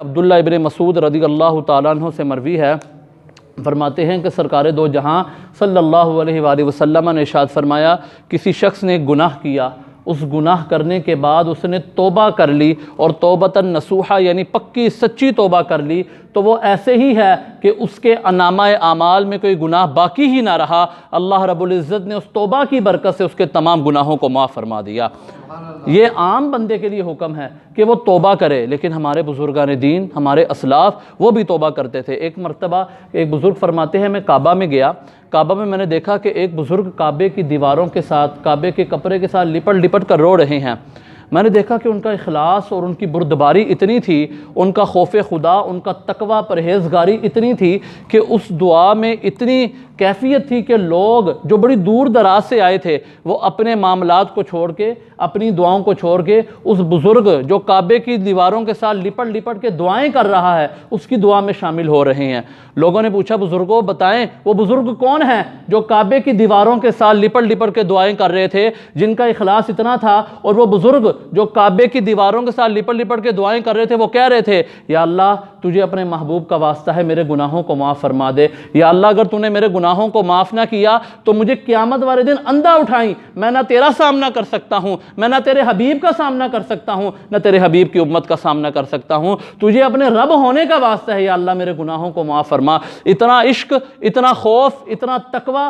عبداللہ ابن مسعود رضی اللہ تعالیٰ عنہ سے مروی ہے، فرماتے ہیں کہ سرکار دو جہاں صلی اللہ علیہ وآلہ وسلم نے ارشاد فرمایا، کسی شخص نے گناہ کیا، اس گناہ کرنے کے بعد اس نے توبہ کر لی اور توبۃ نصوحہ یعنی پکی سچی توبہ کر لی، تو وہ ایسے ہی ہے کہ اس کے نامہ اعمال میں کوئی گناہ باقی ہی نہ رہا۔ اللہ رب العزت نے اس توبہ کی برکت سے اس کے تمام گناہوں کو معاف فرما دیا۔ یہ عام بندے کے لیے حکم ہے کہ وہ توبہ کرے، لیکن ہمارے بزرگان دین، ہمارے اسلاف وہ بھی توبہ کرتے تھے۔ ایک مرتبہ ایک بزرگ فرماتے ہیں، میں کعبہ میں گیا، کعبہ میں نے دیکھا کہ ایک بزرگ کعبے کی دیواروں کے ساتھ، کعبے کے کپڑے کے ساتھ لپٹ لپٹ کر رو رہے ہیں۔ میں نے دیکھا کہ ان کا اخلاص اور ان کی بردباری اتنی تھی، ان کا خوف خدا، ان کا تقوی پرہیزگاری اتنی تھی کہ اس دعا میں اتنی کیفیت تھی کہ لوگ جو بڑی دور دراز سے آئے تھے وہ اپنے معاملات کو چھوڑ کے، اپنی دعاؤں کو چھوڑ کے اس بزرگ جو کعبے کی دیواروں کے ساتھ لپٹ لپٹ کے دعائیں کر رہا ہے اس کی دعا میں شامل ہو رہے ہیں۔ لوگوں نے پوچھا، بزرگوں بتائیں وہ بزرگ کون ہیں جو کعبے کی دیواروں کے ساتھ لپٹ لپٹ کے دعائیں کر رہے تھے، جن کا اخلاص اتنا تھا، اور وہ بزرگ جو کعبے کی دیواروں کے ساتھ لپٹ لپٹ کے دعائیں کر رہے تھے وہ کہہ رہے تھے، یا اللہ تجھے اپنے محبوب کا واسطہ ہے میرے گناہوں کو معاف فرما دے، یا اللہ اگر تو نے میرے گناہوں کو معاف نہ کیا تو مجھے قیامت والے دن اندھا اٹھائیں، میں نہ تیرا سامنا کر سکتا ہوں، میں نہ تیرے حبیب کا سامنا کر سکتا ہوں، نہ تیرے حبیب کی امت کا سامنا کر سکتا ہوں، تجھے اپنے رب ہونے کا واسطہ ہے، یا اللہ میرے گناہوں کو معاف فرما۔ اتنا عشق، اتنا خوف، اتنا تقوی،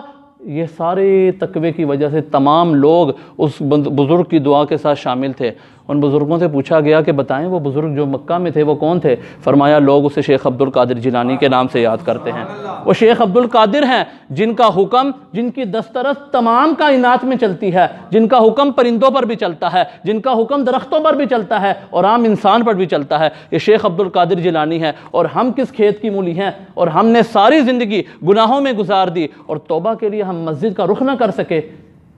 یہ سارے تقوی کی وجہ سے تمام لوگ اس بزرگ کی دعا کے ساتھ شامل تھے۔ ان بزرگوں سے پوچھا گیا کہ بتائیں وہ بزرگ جو مکہ میں تھے وہ کون تھے؟ فرمایا لوگ اسے شیخ عبد القادر جیلانی کے نام سے یاد کرتے ہیں۔ وہ شیخ عبد القادر ہیں جن کا حکم، جن کی دسترس تمام کائنات میں چلتی ہے، جن کا حکم پرندوں پر بھی چلتا ہے، جن کا حکم درختوں پر بھی چلتا ہے اور عام انسان پر بھی چلتا ہے۔ یہ شیخ عبد القادر جیلانی ہے، اور ہم کس کھیت کی مولی ہیں، اور ہم نے ساری زندگی گناہوں میں گزار دی اور توبہ کے لیے ہم مسجد کا رخ نہ کر سکے۔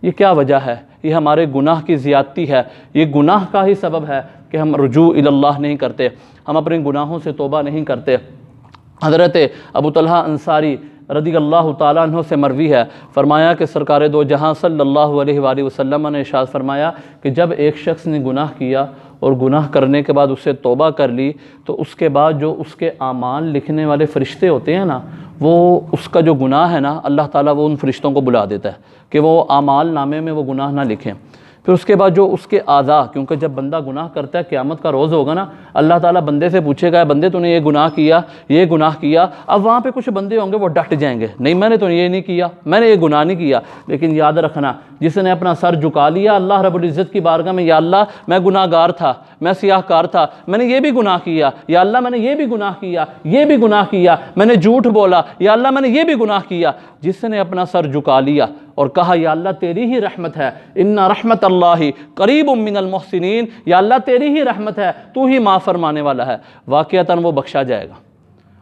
یہ کیا وجہ ہے؟ یہ ہمارے گناہ کی زیادتی ہے، یہ گناہ کا ہی سبب ہے کہ ہم رجوع اللہ نہیں کرتے، ہم اپنے گناہوں سے توبہ نہیں کرتے۔ حضرت ابو طلحہ انصاری رضی اللہ تعالیٰ عنہ سے مروی ہے، فرمایا کہ سرکار دو جہاں صلی اللہ علیہ وآلہ وسلم نے ارشاد فرمایا کہ جب ایک شخص نے گناہ کیا اور گناہ کرنے کے بعد اسے توبہ کر لی، تو اس کے بعد جو اس کے اعمال لکھنے والے فرشتے ہوتے ہیں نا، وہ اس کا جو گناہ ہے نا، اللہ تعالیٰ وہ ان فرشتوں کو بلا دیتا ہے کہ وہ اعمال نامے میں وہ گناہ نہ لکھیں۔ پھر اس کے بعد جو اس کے اعضاء، کیونکہ جب بندہ گناہ کرتا ہے قیامت کا روز ہوگا نا، اللہ تعالیٰ بندے سے پوچھے گا، بندے تو نے یہ گناہ کیا، یہ گناہ کیا۔ اب وہاں پہ کچھ بندے ہوں گے وہ ڈٹ جائیں گے، نہیں میں نے تو یہ نہیں کیا، میں نے یہ گناہ نہیں کیا۔ لیکن یاد رکھنا، جس نے اپنا سر جھکا لیا اللہ رب العزت کی بارگاہ میں، یا اللہ میں گناہ گار تھا، میں سیاہ کار تھا، میں نے یہ بھی گناہ کیا، یا اللہ میں نے یہ بھی گناہ کیا، یہ بھی گناہ کیا، میں نے جھوٹ بولا، یا اللہ میں نے یہ بھی گناہ کیا۔ جس نے اپنا سر جھکا لیا اور کہا یا اللہ تیری ہی رحمت ہے، ان رحمت اللہ قریب من المحسنین، یا اللہ تیری ہی رحمت ہے، تو ہی معاف فرمانے والا ہے، واقعتاً وہ بخشا جائے گا۔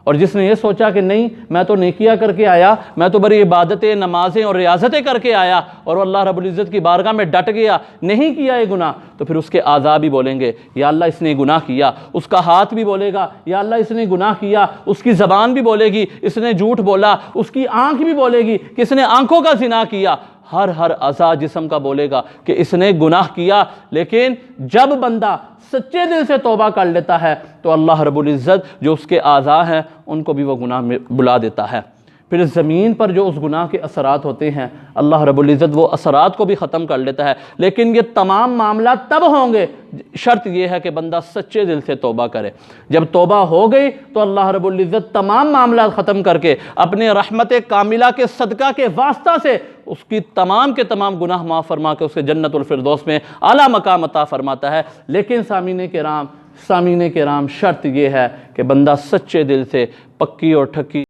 اور جس نے یہ سوچا کہ نہیں میں تو نیکیاں کر کے آیا، میں تو بڑی عبادتیں، نمازیں اور ریاضتیں کر کے آیا، اور وہ اللہ رب العزت کی بارگاہ میں ڈٹ گیا، نہیں کیا یہ گناہ، تو پھر اس کے اعضاء بھی بولیں گے یا اللہ اس نے گناہ کیا، اس کا ہاتھ بھی بولے گا یا اللہ اس نے گناہ کیا، اس کی زبان بھی بولے گی اس نے جھوٹ بولا، اس کی آنکھ بھی بولے گی کہ اس نے آنکھوں کا زنا کیا۔ ہر اعضاء جسم کا بولے گا کہ اس نے گناہ کیا۔ لیکن جب بندہ سچے دل سے توبہ کر لیتا ہے تو اللہ رب العزت جو اس کے اعضاء ہیں ان کو بھی وہ گناہ میں بلا دیتا ہے۔ پھر زمین پر جو اس گناہ کے اثرات ہوتے ہیں اللہ رب العزت وہ اثرات کو بھی ختم کر لیتا ہے، لیکن یہ تمام معاملات تب ہوں گے، شرط یہ ہے کہ بندہ سچے دل سے توبہ کرے۔ جب توبہ ہو گئی تو اللہ رب العزت تمام معاملات ختم کر کے اپنے رحمت کاملہ کے صدقہ کے واسطہ سے اس کی تمام کے تمام گناہ معاف فرما کے اسے جنت الفردوس میں اعلیٰ مقام عطا فرماتا ہے۔ لیکن سامعین کرام، شرط یہ ہے کہ بندہ سچے دل سے، پکی اور ٹھکی